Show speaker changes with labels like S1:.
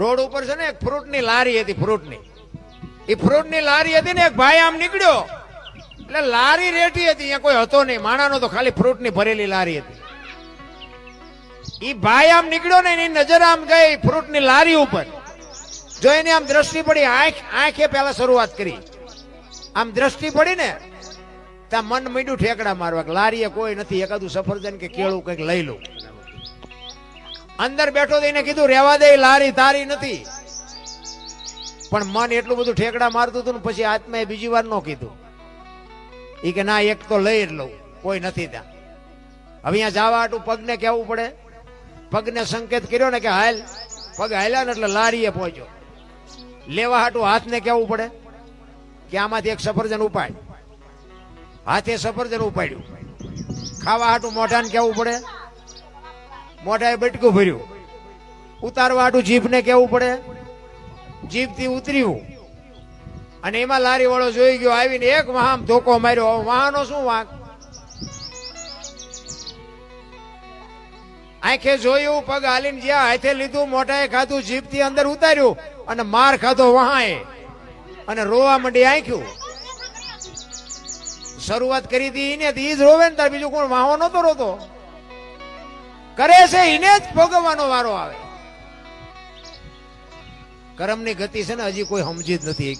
S1: Road ઉપર છે ને એક ફ્રૂટની લારી હતી, ફ્રૂટની. એ ફ્રૂટની લારી હતી ને એક ભાઈ આમ નીકળ્યો એટલે લારી રેઠી હતી, અહીંયા કોઈ હતો નહીં, માણાનો તો ખાલી ફ્રૂટની ભરેલી લારી હતી. એ ભાઈ આમ નીકળ્યો ને એની નજર આમ ગઈ ફ્રૂટની લારી ઉપર, જો એની આમ દ્રષ્ટિ પડી, આંખે પેલા શરૂઆત કરી, આમ દ્રષ્ટિ પડી ને ત્યાં મન મીડું ઠેકડા મારવા, લારીએ કોઈ નથી, એકાદું સફરજન કે કેળું કંઈક લઈ લઉં. અંદર બેઠો તો એને કીધું રહેવા દે, લારી તારી નથી. પણ મન એટલું બધું ઠેકડા મારતું હતું ને પછી આત્માએ બીજી વાર ન કીધું. એ કે ના એક તો લઈ જ લઉં, કોઈ નથી ત્યાં. હવે અહીંયા જવા હાટું પગને કહેવું પડે, પગને સંકેત કર્યો ને કે હાલ, પગ હાલ્યા ને એટલે લારીએ પહોંચ્યો. લેવા હાટું હાથને કહેવું પડે કે આમાંથી એક સફરજન ઉપાડ, હાથે સફરજન ઉપાડ્યું. ખાવા હાટું મોઢાને કહેવું પડે, મોઢાએ બટકું ભર્યું. ઉતારવા હાટું જીભને કહેવું પડે, જીભથી ઉતર્યું. અને એમાં લારી વાળો જોઈ ગયો, આવીને એક વાહમ ધોકો માર્યો. વાહનો શું વાંક, આંખે જોયું, પગ હાલીને જ્યાં હાથે લીધું, મોઢાએ ખાધું, જીભથી અંદર ઉતાર્યું અને માર ખાધો વહાએ અને રોવા માંડી આંખ્યું. શરૂઆત કરી હતી એને, ઈ જ રોવે ને તાર બીજું કોણ? વાહો નતો રોતો, કરે છે એને જ ભોગવવાનો વારો આવે. કર્મની ગતિ છે ને હજી કોઈ સમજી જ નથી.